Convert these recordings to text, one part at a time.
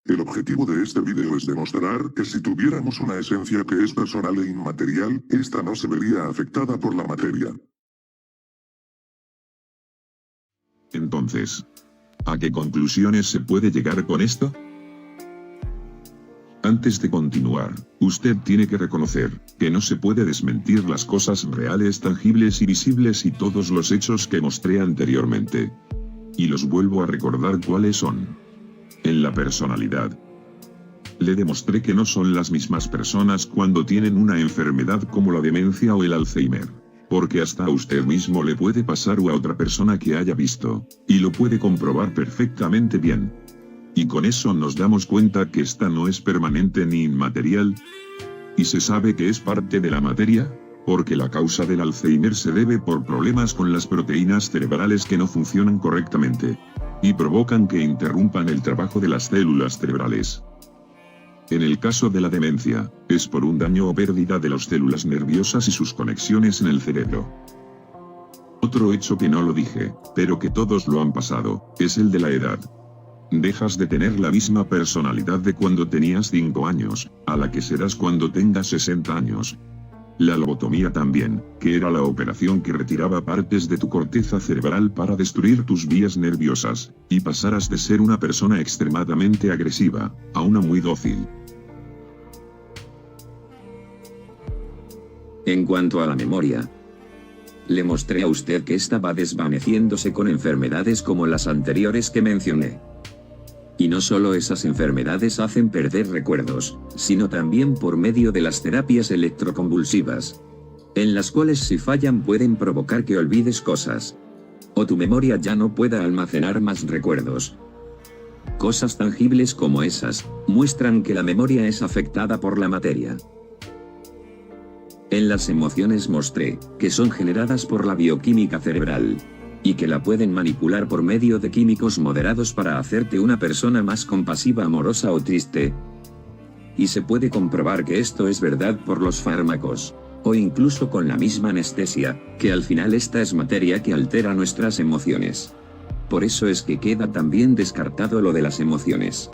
El objetivo de este vídeo es demostrar que si tuviéramos una esencia que es personal e inmaterial, esta no se vería afectada por la materia. Entonces, ¿a qué conclusiones se puede llegar con esto? Antes de continuar, usted tiene que reconocer que no se puede desmentir las cosas reales, tangibles y visibles y todos los hechos que mostré anteriormente. Y los vuelvo a recordar cuáles son. En la personalidad. Le demostré que no son las mismas personas cuando tienen una enfermedad como la demencia o el Alzheimer. Porque hasta a usted mismo le puede pasar o a otra persona que haya visto, y lo puede comprobar perfectamente bien. Y con eso nos damos cuenta que esta no es permanente ni inmaterial. Y se sabe que es parte de la materia, porque la causa del Alzheimer se debe por problemas con las proteínas cerebrales que no funcionan correctamente. Y provocan que interrumpan el trabajo de las células cerebrales. En el caso de la demencia, es por un daño o pérdida de las células nerviosas y sus conexiones en el cerebro. Otro hecho que no lo dije, pero que todos lo han pasado, es el de la edad. Dejas de tener la misma personalidad de cuando tenías 5 años, a la que serás cuando tengas 60 años. La lobotomía también, que era la operación que retiraba partes de tu corteza cerebral para destruir tus vías nerviosas, y pasarás de ser una persona extremadamente agresiva, a una muy dócil. En cuanto a la memoria, le mostré a usted que esta va desvaneciéndose con enfermedades como las anteriores que mencioné. Y no solo esas enfermedades hacen perder recuerdos, sino también por medio de las terapias electroconvulsivas, en las cuales si fallan pueden provocar que olvides cosas. O tu memoria ya no pueda almacenar más recuerdos. Cosas tangibles como esas, muestran que la memoria es afectada por la materia. En las emociones mostré, que son generadas por la bioquímica cerebral, y que la pueden manipular por medio de químicos moderados para hacerte una persona más compasiva, amorosa o triste. Y se puede comprobar que esto es verdad por los fármacos, o incluso con la misma anestesia, que al final esta es materia que altera nuestras emociones. Por eso es que queda también descartado lo de las emociones.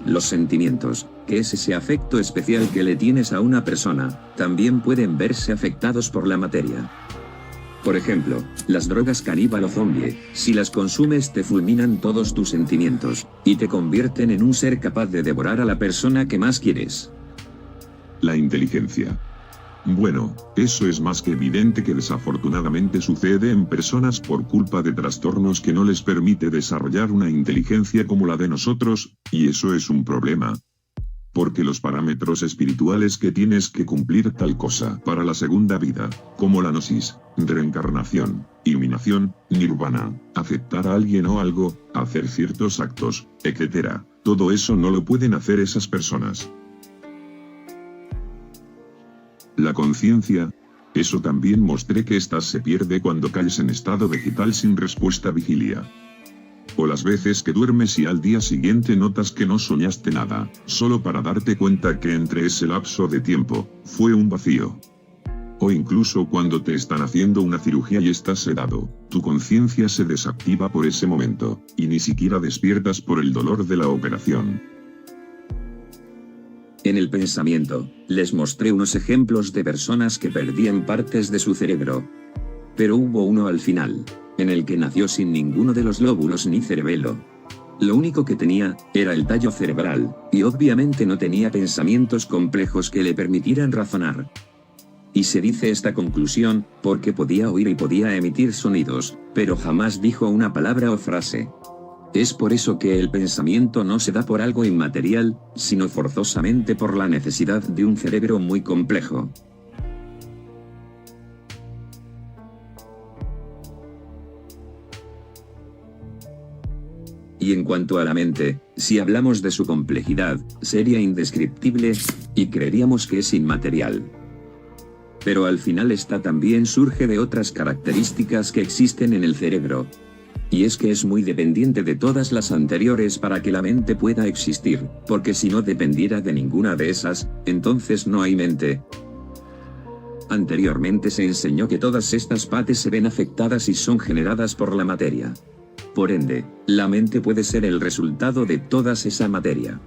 Los sentimientos, que es ese afecto especial que le tienes a una persona, también pueden verse afectados por la materia. Por ejemplo, las drogas caníbal o zombie, si las consumes te fulminan todos tus sentimientos, y te convierten en un ser capaz de devorar a la persona que más quieres. La inteligencia. Bueno, eso es más que evidente que desafortunadamente sucede en personas por culpa de trastornos que no les permite desarrollar una inteligencia como la de nosotros, y eso es un problema. Porque los parámetros espirituales que tienes que cumplir tal cosa para la segunda vida, como la gnosis, reencarnación, iluminación, nirvana, aceptar a alguien o algo, hacer ciertos actos, etc., todo eso no lo pueden hacer esas personas. La conciencia, eso también mostré que esta se pierde cuando caes en estado vegetal sin respuesta vigilia. O las veces que duermes y al día siguiente notas que no soñaste nada, solo para darte cuenta que entre ese lapso de tiempo, fue un vacío. O incluso cuando te están haciendo una cirugía y estás sedado, tu conciencia se desactiva por ese momento, y ni siquiera despiertas por el dolor de la operación. En el pensamiento, les mostré unos ejemplos de personas que perdían partes de su cerebro. Pero hubo uno al final, en el que nació sin ninguno de los lóbulos ni cerebelo. Lo único que tenía, era el tallo cerebral, y obviamente no tenía pensamientos complejos que le permitieran razonar. Y se dice esta conclusión, porque podía oír y podía emitir sonidos, pero jamás dijo una palabra o frase. Es por eso que el pensamiento no se da por algo inmaterial, sino forzosamente por la necesidad de un cerebro muy complejo. Y en cuanto a la mente, si hablamos de su complejidad, sería indescriptible, y creeríamos que es inmaterial. Pero al final esta también surge de otras características que existen en el cerebro. Y es que es muy dependiente de todas las anteriores para que la mente pueda existir, porque si no dependiera de ninguna de esas, entonces no hay mente. Anteriormente se enseñó que todas estas partes se ven afectadas y son generadas por la materia. Por ende, la mente puede ser el resultado de toda esa materia.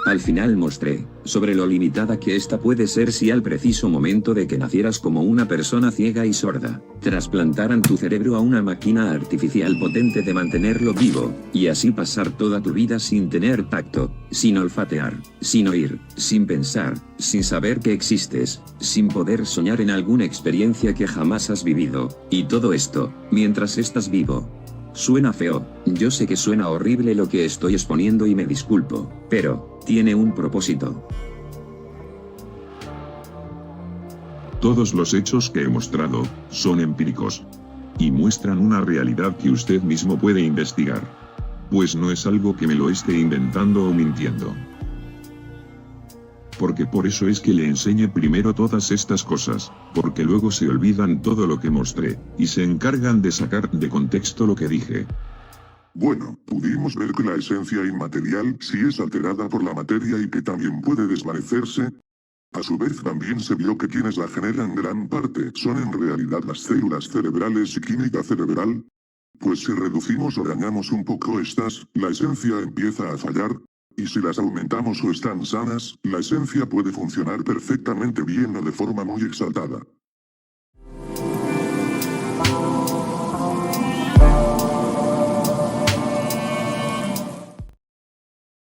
Al final mostré, sobre lo limitada que esta puede ser si al preciso momento de que nacieras como una persona ciega y sorda, trasplantaran tu cerebro a una máquina artificial potente de mantenerlo vivo, y así pasar toda tu vida sin tener tacto, sin olfatear, sin oír, sin pensar, sin saber que existes, sin poder soñar en alguna experiencia que jamás has vivido, y todo esto, mientras estás vivo. Suena feo, yo sé que suena horrible lo que estoy exponiendo y me disculpo, pero, tiene un propósito. Todos los hechos que he mostrado, son empíricos. Y muestran una realidad que usted mismo puede investigar. Pues no es algo que me lo esté inventando o mintiendo. Porque por eso es que le enseñé primero todas estas cosas, porque luego se olvidan todo lo que mostré, y se encargan de sacar de contexto lo que dije. Bueno, pudimos ver que la esencia inmaterial sí es alterada por la materia y que también puede desvanecerse. A su vez también se vio que quienes la generan gran parte son en realidad las células cerebrales y química cerebral. Pues si reducimos o dañamos un poco estas, la esencia empieza a fallar. Y si las aumentamos o están sanas, la esencia puede funcionar perfectamente bien o de forma muy exaltada.